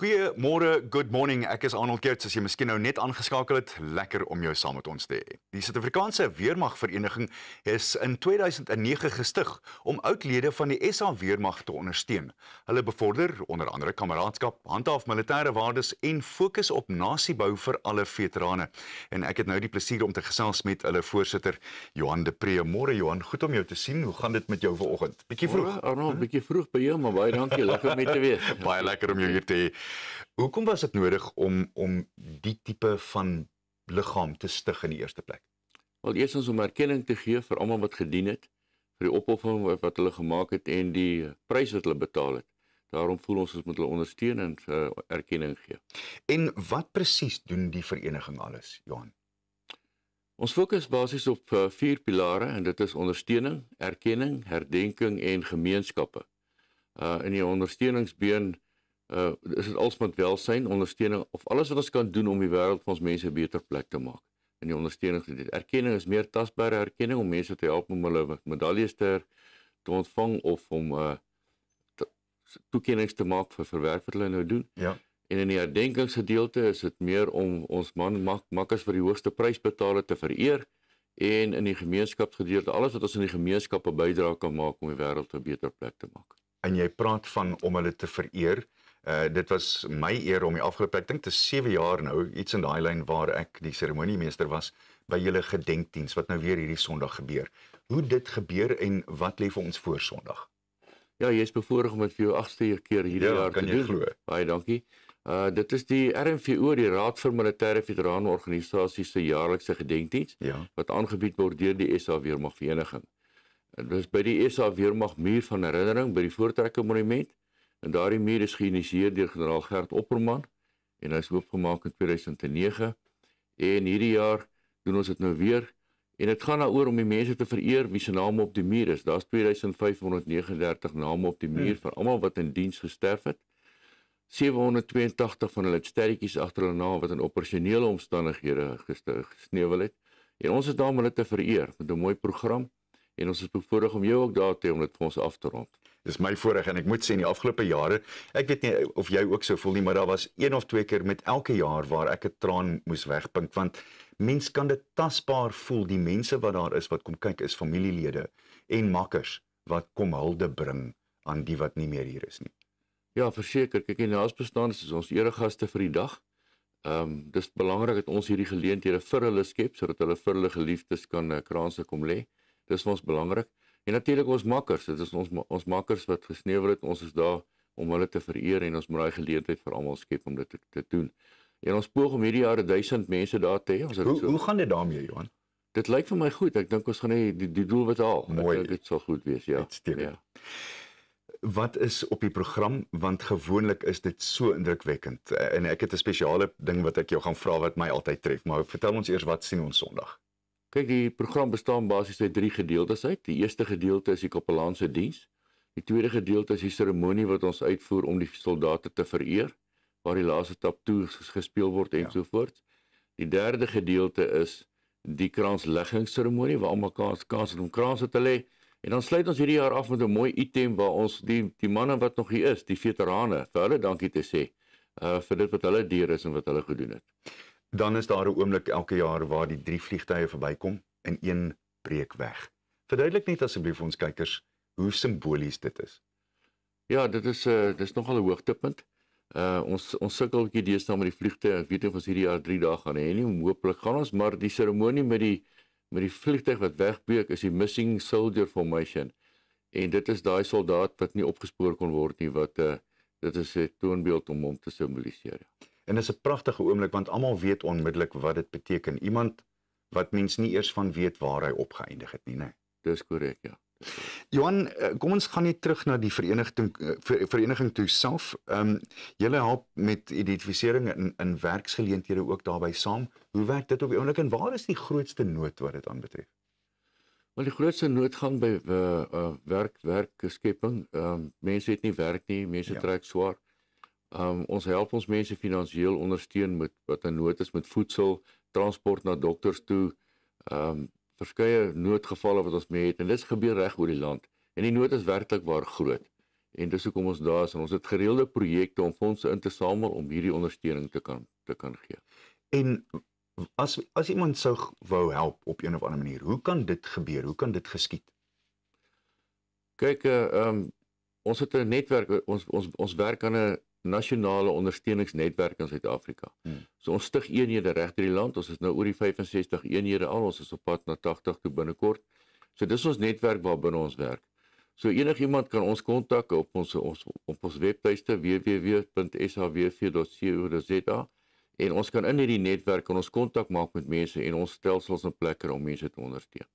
Goeiemôre, good morning. Ek is Arnold Geerts. As jy miskien nou net aangeskakel het, lekker om jou saam met ons te hê. Die Suid-Afrikaanse Weermagvereniging is in 2009 gestig om oudlede van die SA Weermag te ondersteun. Hulle bevorder onder andere kameraadskap, handhaaf militêre waardes en fokus op nasiebou vir alle veterane. En ek het nou die plesier om te gesels met hulle voorsitter, Johan de Pre. Môre Johan, goed om jou te sien. Hoe gaan dit met jou vanoggend? Bietjie vroeg. Arnold, bietjie vroeg by jou, maar baie dankie. Lekker om mee te wees. Baie lekker om jou hier te hê. Hoekom was dit nodig om die tipe van liggaam te stig in die eerste plek? Wel, eerstens om erkenning te gee vir almal wat gedien het, vir die opoffering wat hulle gemaak het en die prys wat hulle betaal het. Daarom voel ons moet hulle ondersteun en erkenning gee. En wat presies doen die vereniging alles, Johan? Ons fokus basies op 4 pilare en dit is ondersteuning, erkenning, herdenking en gemeenskappe. In die ondersteuningsbeen is dit alles met welsyn, ondersteuning of alles wat ons kan doen om die wêreld vir ons mense 'n beter plek te maak. In die ondersteuning, erkenning is meer tasbare erkenning om mense te help om hulle medaljes te ontvang of om toekennings te maak vir werk wat hulle nou doen. Ja. En in die herdenkingsgedeelte is dit meer om ons makkers vir die hoogste prys betaal te vereer en in die gemeenskapsgedeelte alles wat ons in die gemeenskappe bydra kan maak om die wêreld 'n beter plek te maak. En jy praat van om hulle te vereer. Dit was my eer om die afgelope, ek dink dit is 7 jaar nou, iets in daai lyn waar ek die seremoniemeester was by julle gedenkdiens wat nou weer hierdie Sondag gebeur. Hoe dit gebeur en wat lê vir ons voor Sondag? Ja, jy is bevoorreg om dit vir jou 8ste keer hierdie jaar kan te jy doen. glo. Baie dankie. Dit is die RMVO, die Raad vir Militêre Veteranenorganisasies se jaarlikse gedenkdiens Ja. wat aangebied word deur die SA Weermagvereniging. Dus by die SA Weermag muur van herinnering by die Voortrekker Monument. En daardie muur is geïnisieer deur generaal Gert Opperman en hy is oopgemaak in 2009. En hierdie jaar doen ons dit nou weer. En dit gaan daaroor om die mense te vereer wie se name op die muur is. Daar's 2539 name op die muur van almal wat in diens gesterf het. 782 van hulle het sterretjies agter hulle naam wat in operasionele omstandighede gesneuwel het. En ons is daar om hulle te vereer met 'n mooi program. En ons is bevoorreg om jou ook daar te hê om dit vir ons af te rond. Dis my voorreg en ek moet sê in die afgelope jare, ek weet nie of jy ook so voel nie, maar daar was 1 of 2 keer met elke jaar waar ek 'n traan moes wegpink, want mens kan dit tasbaar voel, die mense wat daar is wat kom kyk is familielede en makkers wat kom hulde bring aan die wat nie meer hier is nie. Ja, verseker, kyk die naasbestaandes is ons eregaste vir die dag. Dis belangrik dat ons hierdie geleenthede vir hulle skep sodat hulle vir hulle geliefdes kan kraanse kom lê. Dis vir ons belangrik. En natuurlik ons makkers, dit is ons makkers wat gesneuwel het, ons is daar om hulle te vereer en ons moet daai geleentheid vir almal skep om dit te doen. En ons poog om hierdie jaar 1000 mense daar te hê. Hoe gaan dit daarmee, Johan? Dit lyk vir my goed. Ek dink ons gaan die doelwit haal. Mooi. Ek dink dit sal goed wees, ja. Ja. Wat is op die program, want gewoonlik is dit so indrukwekkend. En ek het 'n spesiale ding wat ek jou gaan vra wat my altyd tref, maar vertel ons eers wat sien ons Sondag? Kyk, die program bestaan basies uit 3 gedeeltes uit. Die eerste gedeelte is die kapelaanse diens. Die tweede gedeelte is die seremonie wat ons uitvoer om die soldate te vereer, waar die laaste tap toe gespeel word en so voort. Die derde gedeelte is die kransleggingsseremonie waar almal kans het om kranse te lê. En dan sluit ons hierdie jaar af met 'n mooi item waar ons die manne wat nog hier is, die veterane, vir hulle dankie te sê vir dit wat hulle deur is en wat hulle gedoen het. Dan is daar 'n oomblik elke jaar waar die 3 vliegtye verbykom en een breek weg. Verduidelik net asseblief vir ons kykers hoe simbolies dit is. Ja, dit is nogal 'n hoogtepunt. Ons sukkel 'n bietjie deesdae met die vliegtye. Ek weet nie of ons hierdie jaar 3 dae gaan hê nie. Hooplik gaan ons, maar die seremonie met die vliegtuig wat wegbreek is die Missing Soldier Formation. En dit is daai soldaat wat nie opgespoor kon word nie, wat dit is 'n toonbeeld om hom te simboliseer. Ja. En dis 'n pragtige oomblik want almal weet onmiddellik wat dit beteken. Iemand wat mens nie eers van weet waar hy opgeëindig het nie, né? Dis korrek, ja. Johan, kom ons gaan net terug na die vereniging toe self. Julle help met identifisering in werksgeleenthede ook daarbey saam. Hoe werk dit op die oomblik en waar is die grootste nood wat dit aanbetref? Wel, die grootste nood gaan by werkskepping. Mense het nie werk nie, mense trek swaar. Ons help ons mense finansiëel ondersteun met wat 'n nood is met voedsel, transport na dokters toe, verskeie noodgevalle wat ons mee het en dit gebeur reg oor die land. En die nood is werklik waar groot. en dis hoekom ons daar is en ons het gereelde projekte om fondse in te samel om hierdie ondersteuning te kan gee. En as iemand sou wou help op een of ander manier, hoe kan dit gebeur? Hoe kan dit geskied? Kyk, ons het 'n netwerk, ons werk aan 'n nasionale ondersteuningsnetwerk in Suid-Afrika. So ons stig eenhede reg deur die land. Ons is nou oor die 65 eenhede al. Ons is op pad na 80 toe binnekort. So dis ons netwerk waarbinne ons werk. So enigiemand kan ons kontak op ons webtuiste www.swv.co.za en ons kan in hierdie netwerk ons kontak maak met mense en ons stelsels in plek om mense te ondersteun.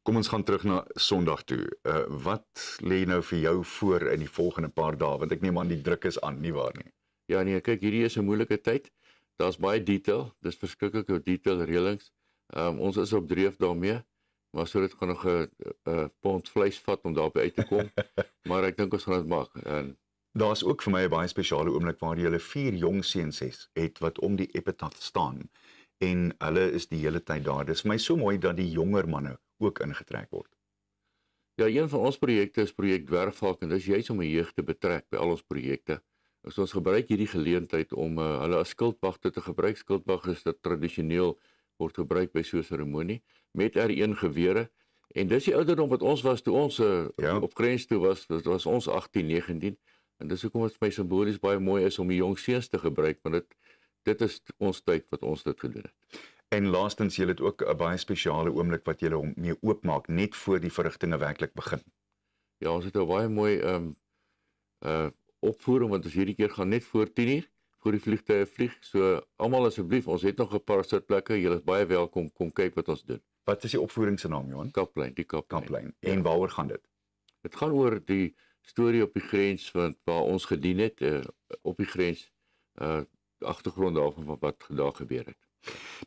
Kom ons gaan terug na Sondag toe. Wat lê nou vir jou voor in die volgende paar dae? Want ek neem aan die druk is aan, nie waar nie? Ja nee, kyk, hierdie is 'n moeilike tyd. Daar's baie detail, dis verskriklike detail reëlings. Ons is op dreef daarmee, maar so dit gaan nog 'n pond vleis vat om daarby uit te kom. Maar ek dink ons gaan dit maak. En daar's ook vir my 'n baie spesiale oomblik waar jy hulle 4 jong seuns het wat om die epitaf staan en hulle is die hele tyd daar. Dis vir my so mooi dat die jonger manne ook ingetrek word. Ja, een van ons projekte is projek Dwergvalk en dis juis om die jeug te betrek by al ons projekte. So ons gebruik hierdie geleentheid om hulle as skildwagte te gebruik. Skildwag is dit tradisioneel word gebruik by so 'n seremonie met R1 gewere. En dis die ouderdom wat ons was toe ons op grens toe was. Dit was ons 18, 19. En dis hoekom dit vir my simbolies baie mooi is om die jong seuns te gebruik, want dit is ons tyd wat ons dit gedoen het. En laastens, julle het ook 'n baie spesiale oomblik wat julle hom mee oopmaak net voor die verrigtinge werklik begin. Ja, ons het 'n baie mooi opvoering, want ons hierdie keer gaan net voor 10:00 voor die vliegtye vlieg. So almal asseblief, ons het nog 'n paar sitplekke. Julle is baie welkom, kom kyk wat ons doen. Wat is die opvoering se naam, Johan? Kapplein, die Kapplein. En waaroor gaan dit? Dit gaan oor die storie op die grens waar ons gedien het, op die grens, agtergrond daarvan wat daar gebeur het.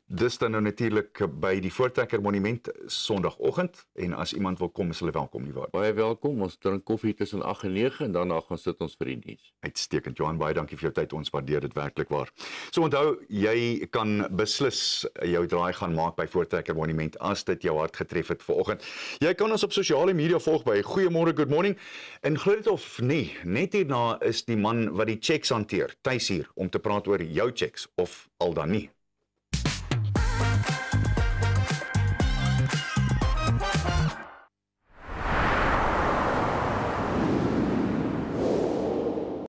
Dis dan nou natuurlik by die Voortrekker Monument Sondagoggend en as iemand wil kom, is hulle welkom, nie waar? Baie welkom. Ons drink koffie tussen 8 en 9 en daarna gaan sit ons vir die diens. Uitstekend, Johan, baie dankie vir jou tyd. Ons waardeer dit werklik waar. So onthou, jy kan beslis jou draai gaan maak by Voortrekker Monument as dit jou hart getref het vanoggend. Jy kan ons op sosiale media volg by Goeiemôre Good Morning en glo dit of nie, net hierna is die man wat die checks hanteer, tuis hier om te praat oor jou checks of al dan nie.